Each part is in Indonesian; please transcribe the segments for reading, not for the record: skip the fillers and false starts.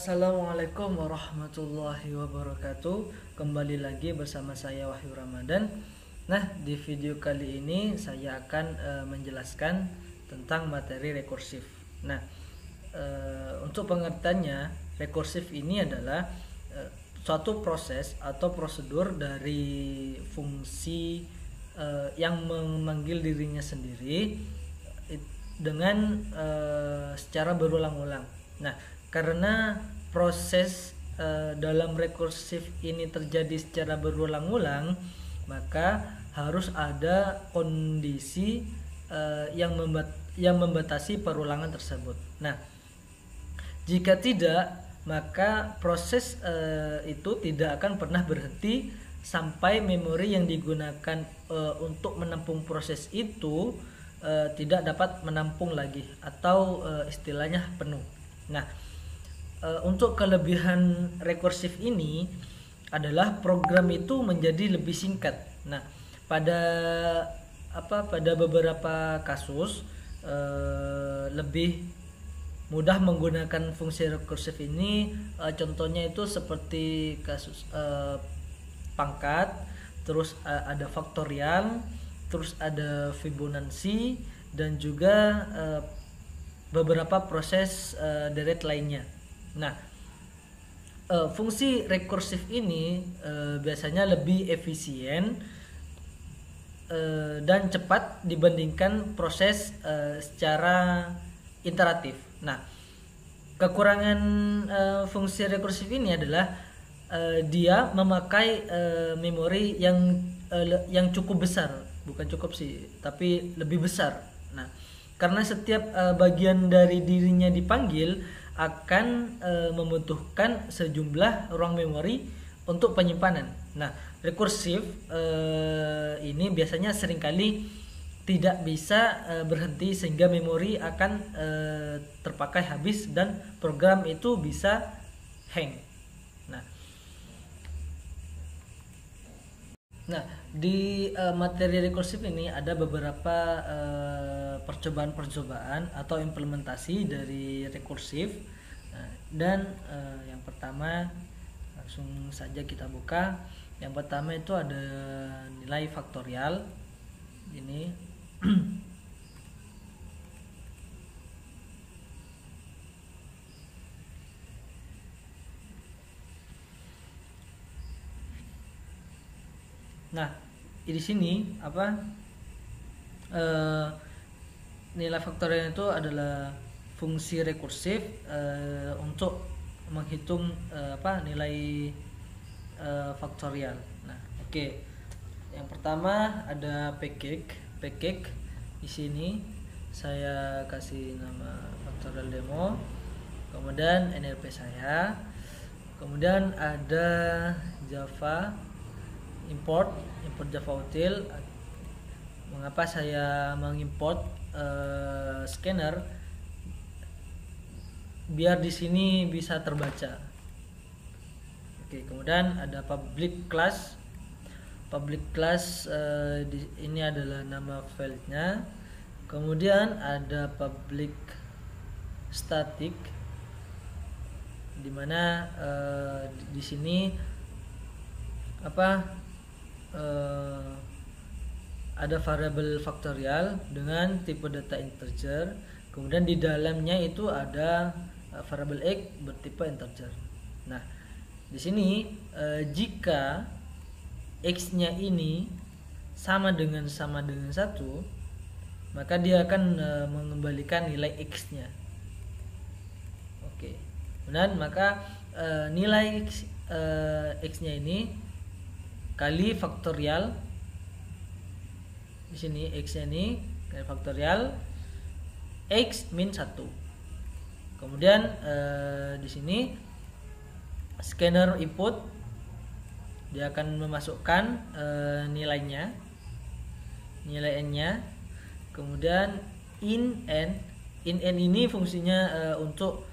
Assalamualaikum warahmatullahi wabarakatuh. Kembali lagi bersama saya Wahyu Ramadan. Nah, di video kali ini saya akan menjelaskan tentang materi rekursif. Nah, untuk pengertiannya, rekursif ini adalah suatu proses atau prosedur dari fungsi yang memanggil dirinya sendiri dengan secara berulang-ulang. Nah, karena proses dalam rekursif ini terjadi secara berulang-ulang, maka harus ada kondisi yang membatasi perulangan tersebut. Nah, jika tidak, maka proses itu tidak akan pernah berhenti sampai memori yang digunakan untuk menampung proses itu tidak dapat menampung lagi atau istilahnya penuh. Nah, untuk kelebihan rekursif ini adalah program itu menjadi lebih singkat. Nah, pada beberapa kasus lebih mudah menggunakan fungsi rekursif ini. Contohnya itu seperti kasus pangkat, terus ada faktorial, terus ada Fibonacci, dan juga beberapa proses deret lainnya. Nah, fungsi rekursif ini biasanya lebih efisien dan cepat dibandingkan proses secara iteratif. Nah, kekurangan fungsi rekursif ini adalah dia memakai memori yang cukup besar, bukan cukup sih, tapi lebih besar. Nah, karena setiap bagian dari dirinya dipanggil akan membutuhkan sejumlah ruang memori untuk penyimpanan. Nah, rekursif ini biasanya seringkali tidak bisa berhenti sehingga memori akan terpakai habis dan program itu bisa hang. Nah, di materi rekursif ini ada beberapa percobaan-percobaan atau implementasi dari rekursif. Nah, dan yang pertama langsung saja kita buka. Yang pertama itu ada nilai faktorial. Ini Nah, di sini nilai faktorial itu adalah fungsi rekursif untuk menghitung nilai faktorial. Nah, oke. Yang pertama ada pcake. Di sini saya kasih nama faktorial demo. Kemudian NLP saya. Kemudian ada Java import Java util. Mengapa saya mengimport scanner? Biar di sini bisa terbaca. Oke, kemudian ada public class. Ini adalah nama filenya. Kemudian ada public static, dimana di sini ada variabel faktorial dengan tipe data integer. Kemudian di dalamnya itu ada variabel x bertipe integer. Nah, di sini jika x-nya ini sama dengan 1, maka dia akan mengembalikan nilai x-nya. Oke. Kemudian maka nilai x-nya ini kali faktorial. Di sini x-nya ini kali faktorial x min 1. Kemudian di sini scanner input, dia akan memasukkan nilai n-nya. Kemudian in n ini fungsinya untuk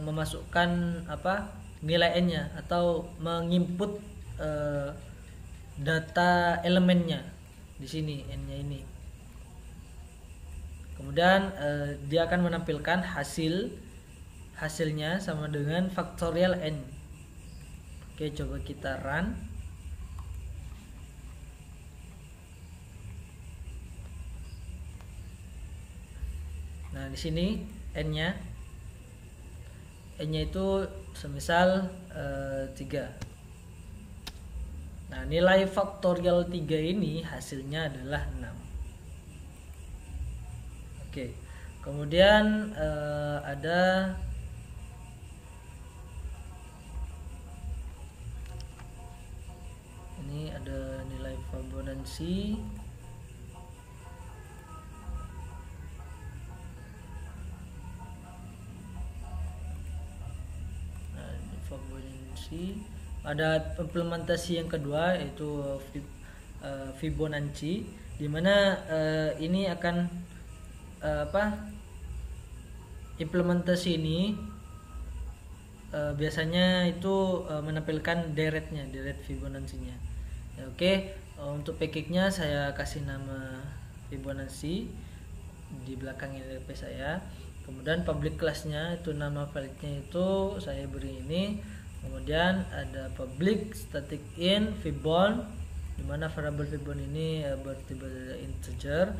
memasukkan nilai n-nya atau menginput data elemennya. Di sini n-nya ini. Kemudian dia akan menampilkan hasil hasilnya sama dengan faktorial n. Oke, coba kita run. Nah, di sini n-nya itu semisal 3. Nah, nilai faktorial 3 ini hasilnya adalah 6. Oke. Kemudian ada ini ada nilai Fibonacci. Nah, Fibonacci. Ada implementasi yang kedua yaitu Fibonacci, di mana ini akan implementasi ini biasanya itu menampilkan deret Fibonacci-nya. Ya, oke. Untuk package-nya saya kasih nama Fibonacci di belakang IDP saya. Kemudian public class-nya itu nama filenya itu saya beri ini. Kemudian ada public static in Fibon, di mana variabel Fibon ini bertipe integer.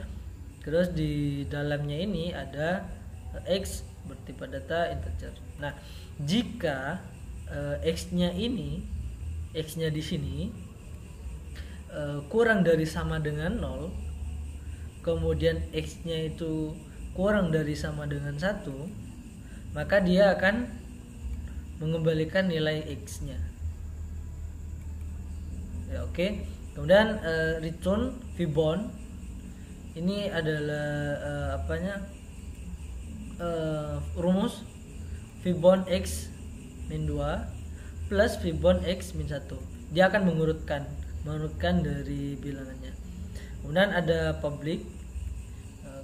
Terus di dalamnya ini ada X bertipe data integer. Nah, jika X-nya di sini kurang dari sama dengan 0, kemudian X-nya itu kurang dari sama dengan 1, maka dia akan mengembalikan nilai X-nya. Ya, oke. Kemudian return Fibon ini adalah rumus Fibon X min 2 plus Fibon X min 1. Dia akan mengurutkan dari bilangannya. Kemudian ada public,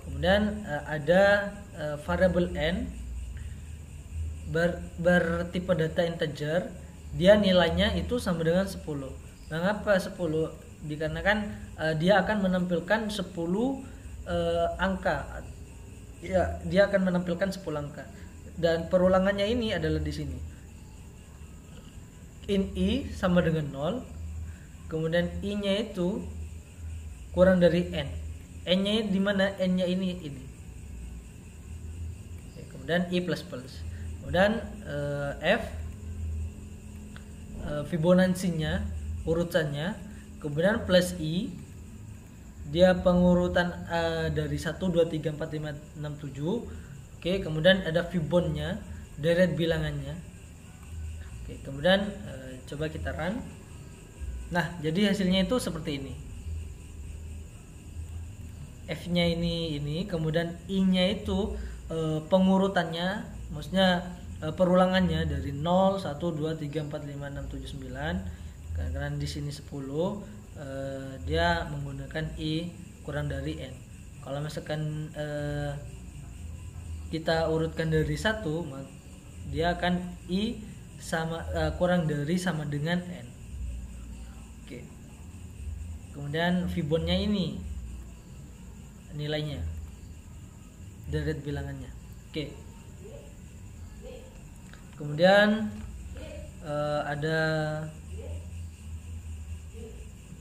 kemudian ada variable n bertipe data integer. Dia nilainya itu sama dengan 10. Mengapa 10? Dikarenakan dia akan menampilkan 10 angka. Ya, dia akan menampilkan 10 angka. Dan perulangannya ini adalah di sini. In i sama dengan 0. Kemudian i-nya itu kurang dari n. N-nya di mana? N-nya ini. Oke, kemudian i plus. Kemudian f Fibonacci-nya, urutannya. Kemudian plus i, dia pengurutan dari 1, 2, 3, 4, 5, 6, 7. Oke, kemudian ada Fibonnya, deret bilangannya. Oke, kemudian coba kita run. Nah, jadi hasilnya itu seperti ini. F-nya ini, kemudian I-nya itu pengurutannya, maksudnya perulangannya dari 0, 1, 2, 3, 4, 5, 6, 7, 9. Karena di sini 10, dia menggunakan i kurang dari n. Kalau misalkan kita urutkan dari 1, dia akan i sama kurang dari sama dengan n. Oke. Kemudian Fibonnya ini nilainya, deret bilangannya. Oke. Kemudian ada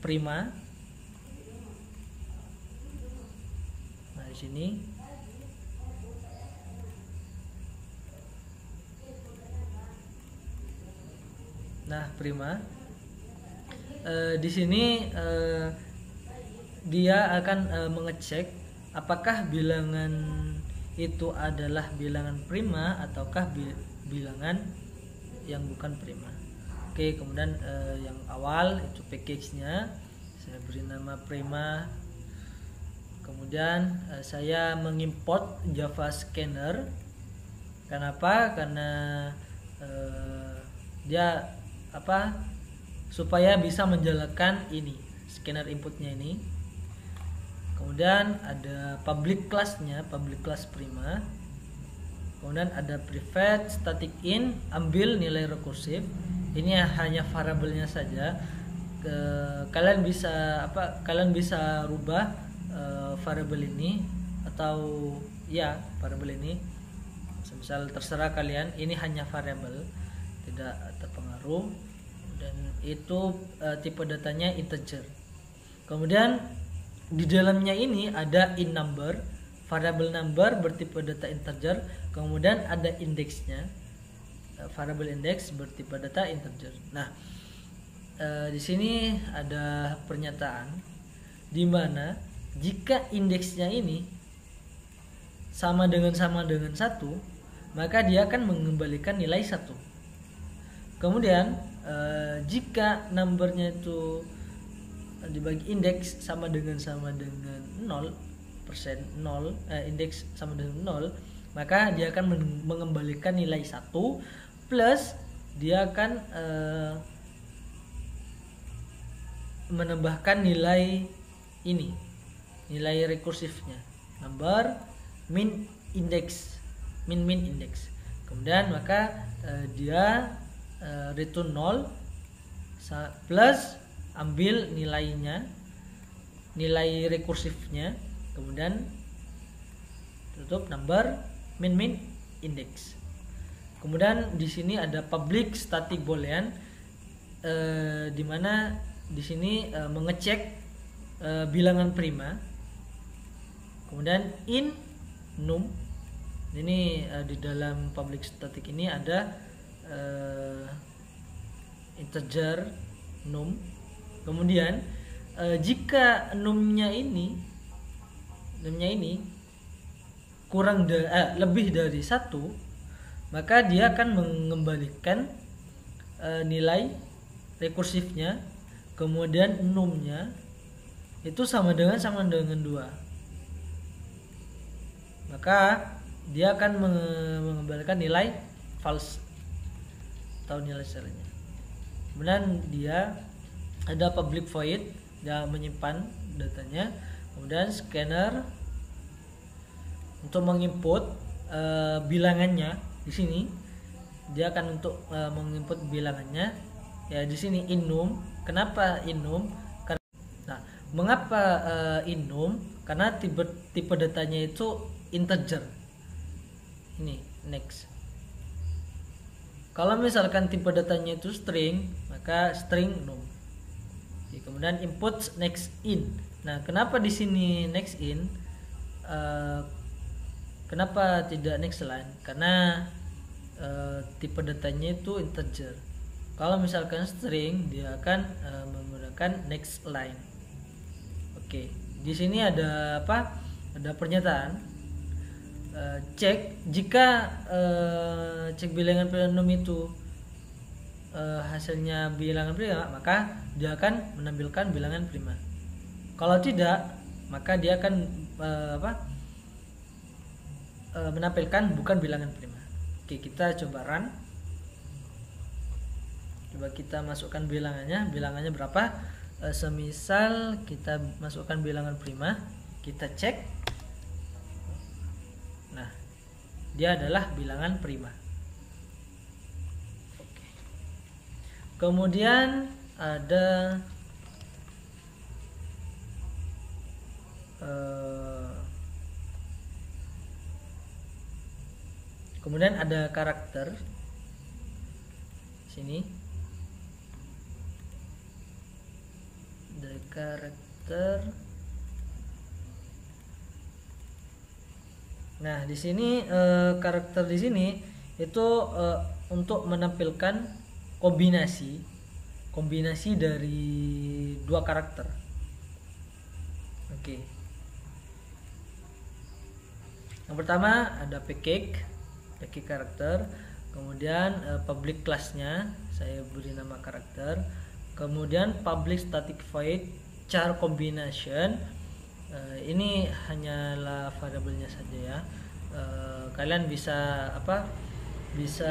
prima. Nah, di sini prima. Di sini dia akan mengecek apakah bilangan itu adalah bilangan prima ataukah bilangan yang bukan prima. Oke, kemudian yang awal itu package-nya saya beri nama prima. Kemudian saya mengimport Java Scanner. Kenapa? Karena dia supaya bisa menjalankan ini scanner inputnya ini. Kemudian ada public class-nya, public class prima. Kemudian ada private static in, ambil nilai rekursif. Ini hanya variabelnya saja. Kalian bisa rubah variabel ini atau variabel ini Misal terserah kalian, ini hanya variabel, tidak terpengaruh, dan itu tipe datanya integer. Kemudian di dalamnya ini ada in number, variable number bertipe data integer, kemudian ada indeksnya, variable index bertipe data integer. Nah, di sini ada pernyataan di mana jika indeksnya ini sama dengan 1, maka dia akan mengembalikan nilai 1. Kemudian jika numbernya itu dibagi indeks sama dengan 0%, indeks sama dengan 0, maka dia akan mengembalikan nilai 1 plus dia akan menambahkan nilai ini, nilai rekursifnya, number min index, min index. Kemudian maka dia return 0 plus ambil nilainya, nilai rekursifnya, kemudian tutup number min index. Kemudian di sini ada public static boolean, di mana di sini mengecek bilangan prima. Kemudian in num, ini di dalam public static ini ada integer num. Kemudian jika numnya ini kurang lebih dari 1, maka dia akan mengembalikan nilai rekursifnya, kemudian numnya itu sama dengan 2, maka dia akan mengembalikan nilai false atau nilai salahnya. Kemudian dia ada public void, dia menyimpan datanya. Kemudian scanner untuk menginput bilangannya. Di sini dia akan untuk menginput bilangannya. Ya, di sini innum. Kenapa innum? Nah, mengapa innum? Karena tipe datanya itu integer. Ini next. Kalau misalkan tipe datanya itu string, maka string num. Oke, kemudian input next in. Nah, kenapa di sini next in? Kenapa tidak next line? Karena tipe datanya itu integer. Kalau misalkan string, dia akan menggunakan next line. Oke, di sini ada apa? Ada pernyataan. Cek jika cek bilangan polinom itu hasilnya bilangan prima, maka dia akan menampilkan bilangan prima. Kalau tidak, maka dia akan menampilkan bukan bilangan prima. Oke, kita coba run. Coba kita masukkan bilangannya berapa? Semisal kita masukkan bilangan prima, kita cek. Nah, dia adalah bilangan prima. Oke. Kemudian ada karakter sini. Dari karakter. Nah, di sini karakter di sini itu untuk menampilkan kombinasi dari dua karakter. Oke. Yang pertama ada package karakter, kemudian public class-nya saya beri nama karakter, kemudian public static void char combination. Ini hanyalah variabelnya saja ya. Kalian bisa bisa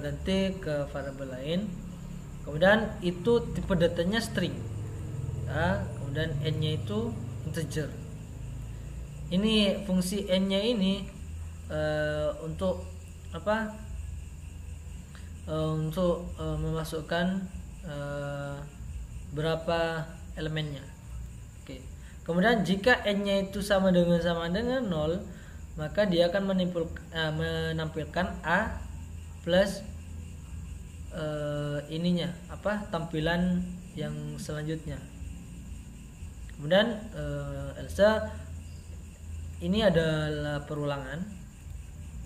ganti ke variabel lain. Kemudian itu tipe datanya string ya, kemudian n-nya itu integer. Ini fungsi n-nya ini untuk untuk memasukkan berapa elemennya. Oke. Kemudian jika n-nya itu sama dengan 0, maka dia akan menampilkan A plus ininya tampilan yang selanjutnya. Kemudian Elsa ini adalah perulangan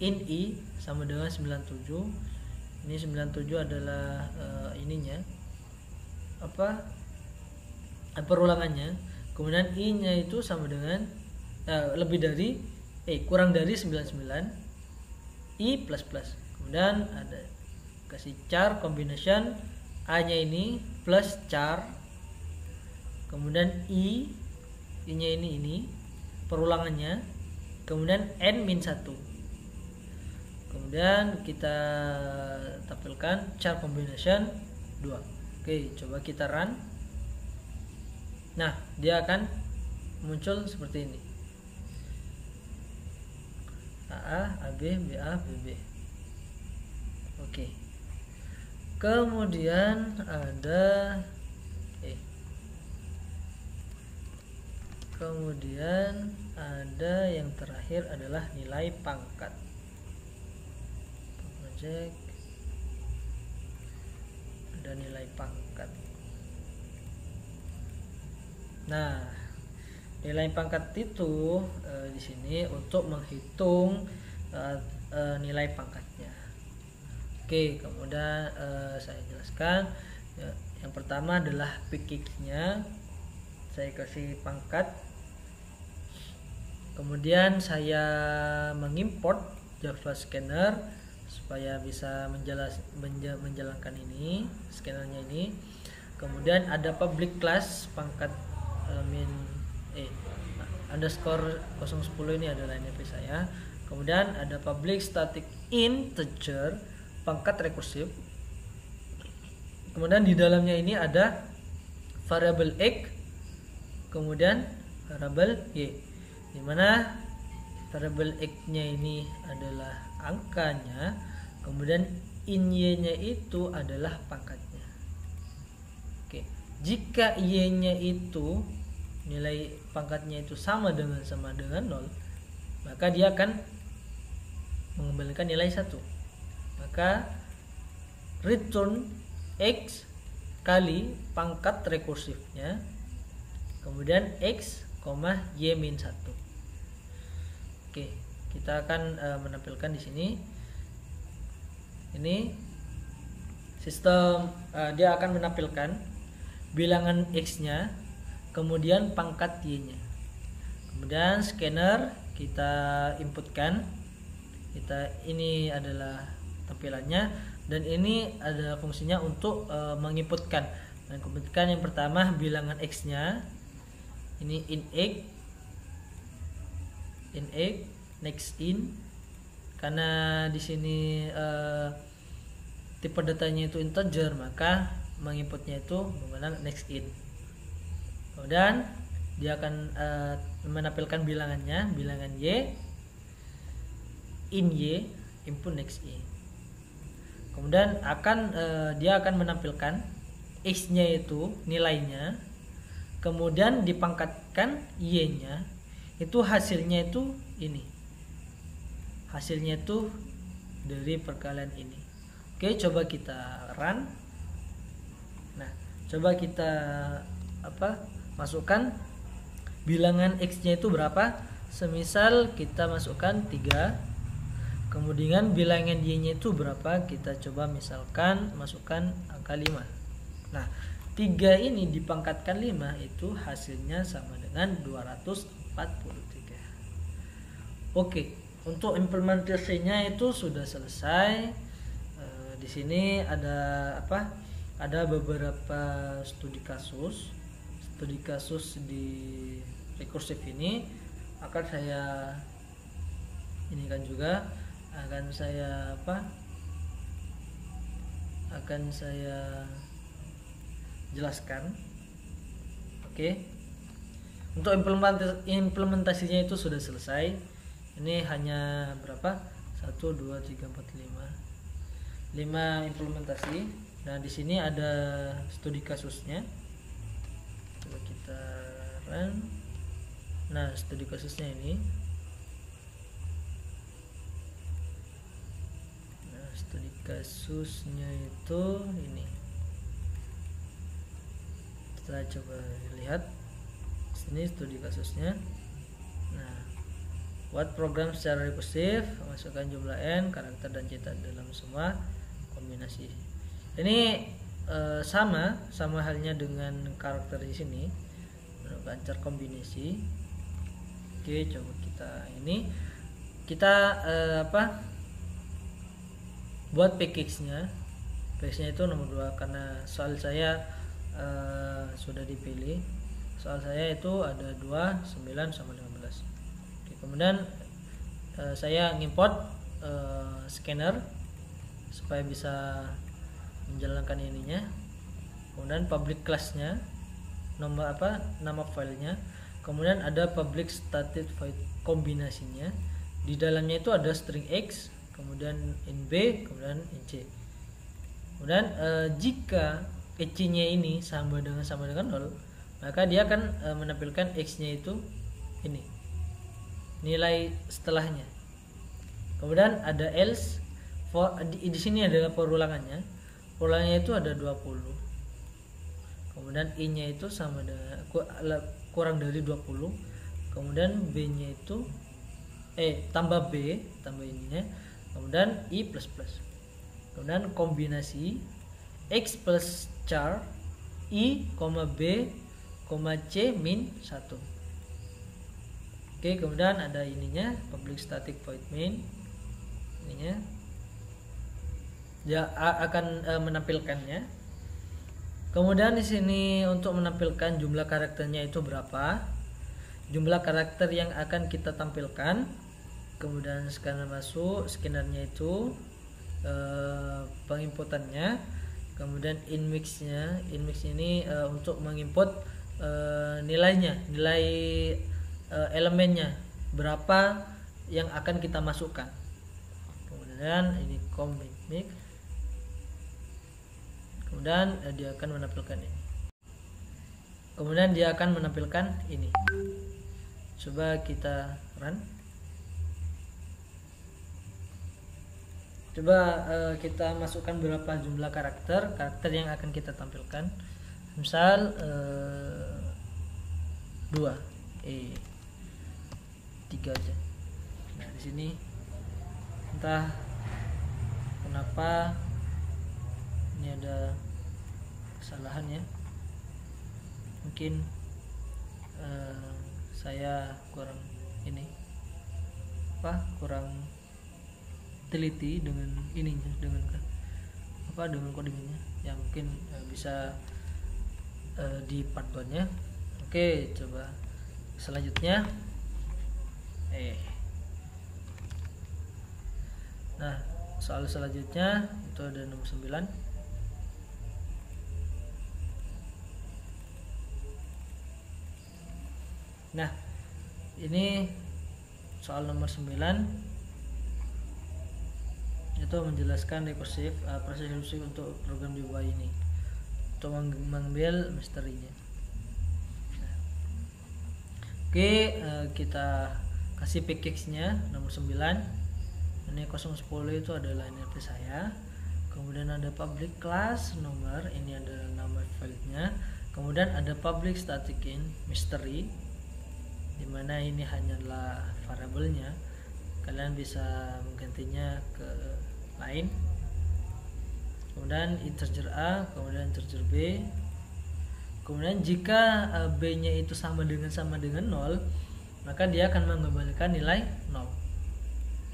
in I sama dengan 97. Ini 97 adalah ininya perulangannya. Kemudian I nya itu sama dengan kurang dari 99 I plus plus. Kemudian ada kasih char combination, A nya ini plus char, kemudian I nya ini perulangannya, kemudian n min 1. Kemudian kita tampilkan char combination 2. Oke, coba kita run. Nah, dia akan muncul seperti ini. AA, AB, BA, BB. Oke. Kemudian ada yang terakhir adalah nilai pangkat. Cek. Ada nilai pangkat. Nah, nilai pangkat itu di sini untuk menghitung nilai pangkatnya. Oke, kemudian saya jelaskan. Yang pertama adalah pick-nya. Saya kasih pangkat. Kemudian saya mengimport Java Scanner supaya bisa menjalankan ini, scannernya ini. Kemudian ada public class pangkat underscore 010 ini adalah NP saya. Kemudian ada public static integer pangkat rekursif. Kemudian di dalamnya ini ada variabel x, kemudian variabel y, dimana variabel x-nya ini adalah angkanya, kemudian in y-nya itu adalah pangkatnya. Oke, jika y-nya itu nilai pangkatnya itu sama dengan 0, maka dia akan mengembalikan nilai 1. Maka return x kali pangkat rekursifnya, kemudian x, y min 1. Oke, kita akan menampilkan di sini. Ini sistem dia akan menampilkan bilangan x-nya, kemudian pangkat y-nya. Kemudian scanner kita inputkan. Ini adalah tampilannya, dan ini ada fungsinya untuk menginputkan. Dan kemudian yang pertama bilangan x-nya ini in x, next in, karena di sini tipe datanya itu integer, maka menginputnya itu menggunakan next in. Kemudian dia akan menampilkan bilangannya, bilangan y, in y, input next y. Kemudian dia akan menampilkan x-nya itu nilainya, kemudian dipangkatkan y-nya, itu hasilnya itu ini. Hasilnya itu dari perkalian ini. Oke, coba kita run. Nah, coba kita masukkan bilangan x-nya itu berapa. Semisal kita masukkan 3, kemudian bilangan y-nya itu berapa, kita coba misalkan masukkan angka 5. Nah, 3 ini dipangkatkan 5 itu hasilnya sama dengan 243. Oke, untuk implementasinya itu sudah selesai. Di sini ada ada beberapa studi kasus di rekursif ini akan saya jelaskan. Oke. Untuk implementasinya itu sudah selesai. Ini hanya berapa? 1 2 3 4 5 implementasi. Nah, di sini ada studi kasusnya. Coba kita run. Nah, studi kasusnya ini. kasusnya itu ini. Kita coba lihat sini studi kasusnya. Nah, buat program secara rekursif, masukkan jumlah n karakter dan cetak dalam semua kombinasi. Ini sama halnya dengan karakter di sini, lancar kombinasi. Oke, coba kita buat package-nya itu nomor 2 karena soal saya sudah dipilih. Soal saya itu ada 2, 9 sama 15. Oke, kemudian saya ngimport scanner supaya bisa menjalankan ininya. Kemudian public class-nya, nama filenya. Kemudian ada public static void kombinasinya. Di dalamnya itu ada string x, kemudian in b, kemudian in c. Kemudian jika x-nya ini sama dengan 0, maka dia akan menampilkan x-nya itu ini, nilai setelahnya. Kemudian ada else, di sini adalah perulangannya. Perulangannya itu ada 20. Kemudian i-nya itu sama dengan kurang dari 20. Kemudian b-nya itu tambah b, tambah ininya. Kemudian i plus plus. Kemudian kombinasi x plus char i, b, c min 1. Oke, kemudian ada ininya public static void main. Ininya dia akan menampilkannya. Kemudian di sini untuk menampilkan jumlah karakternya itu berapa, jumlah karakter yang akan kita tampilkan. Kemudian scanner masuk, scannernya itu penginputannya. Kemudian inmixnya, ini untuk menginput nilainya, nilai elemennya berapa yang akan kita masukkan. Kemudian ini commit, kemudian dia akan menampilkan ini. Kemudian dia akan menampilkan ini. Coba kita run. Coba kita masukkan berapa jumlah karakter yang akan kita tampilkan. Misal 2, 3 aja. Nah, di sini entah kenapa ini ada kesalahan ya. Mungkin saya kurang teliti dengan ininya, dengan codingnya yang mungkin bisa di part 1 nya. Oke, coba selanjutnya nah, soal selanjutnya itu ada nomor 9. Nah, ini soal nomor 9 itu menjelaskan proses rekursif untuk program di bawah ini untuk mengambil misterinya. Nah, oke, kita kasih package-nya nomor 9. Ini 010 itu adalah NLP saya. Kemudian ada public class nomor, ini adalah nama filenya. Kemudian ada public static in mystery, dimana ini hanyalah variabelnya. Kalian bisa menggantinya ke lain. Kemudian integer A, kemudian integer B. Kemudian jika B nya itu sama dengan 0, maka dia akan mengembalikan nilai 0,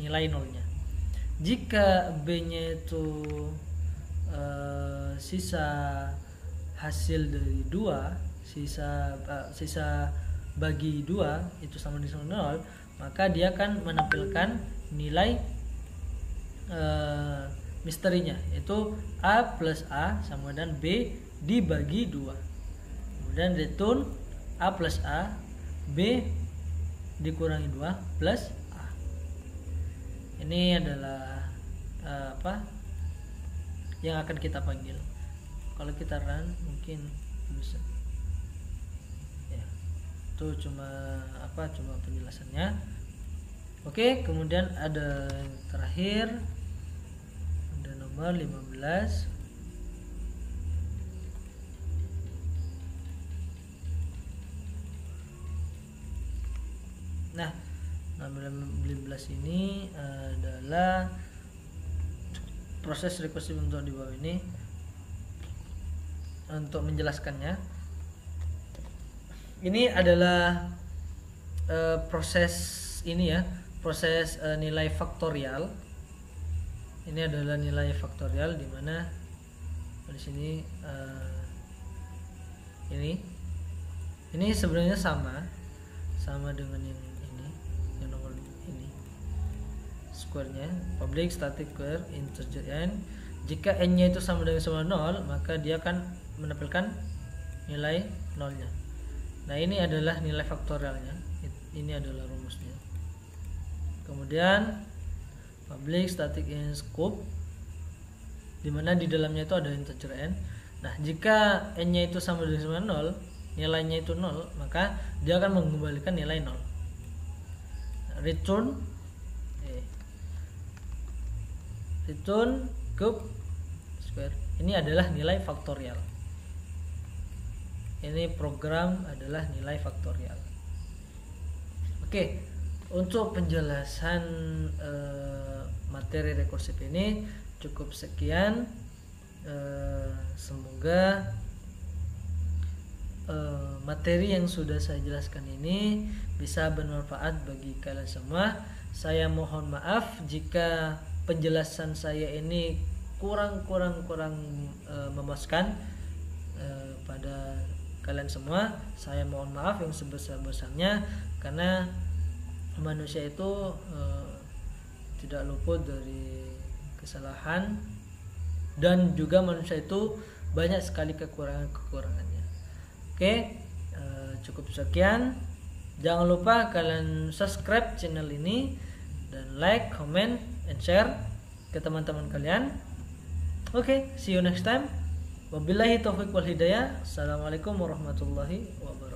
nilai 0 nya. Jika B nya itu sisa hasil dari 2, sisa bagi 2 itu sama dengan 0, maka dia akan menampilkan nilai misterinya, yaitu A plus A sama dengan B dibagi 2. Kemudian return A plus A, B dikurangi 2 plus A. Ini adalah yang akan kita panggil. Kalau kita run mungkin bisa ya, itu cuma penjelasannya. Oke, kemudian ada yang terakhir, ada nomor nomor 15. Nah, nomor 15 ini adalah proses rekursif untuk di bawah ini. Untuk menjelaskannya, ini adalah proses ini ya, proses nilai faktorial. Ini adalah nilai faktorial di mana di sini ini sebenarnya sama dengan yang ini, yang nomor ini. Square-nya public static square integer n. Jika n-nya itu sama dengan 0, maka dia akan menampilkan nilai nolnya. Nah, ini adalah nilai faktorialnya. Ini adalah rumusnya. Kemudian public static in scope, dimana di dalamnya itu ada integer n. Nah, jika n-nya itu sama dengan 0, nilainya itu 0, maka dia akan mengembalikan nilai 0. Return cube square. Ini adalah nilai faktorial. Ini program adalah nilai faktorial. Oke, untuk penjelasan materi rekursif ini cukup sekian. Semoga materi yang sudah saya jelaskan ini bisa bermanfaat bagi kalian semua. Saya mohon maaf jika penjelasan saya ini kurang memuaskan pada kalian semua. Saya mohon maaf yang sebesar-besarnya, karena manusia itu tidak luput dari kesalahan, dan juga manusia itu banyak sekali kekurangannya. Oke, cukup sekian. Jangan lupa kalian subscribe channel ini dan like, comment, and share ke teman-teman kalian. Oke, see you next time. Wabillahi taufiq wal hidayah. Assalamualaikum warahmatullahi wabarakatuh.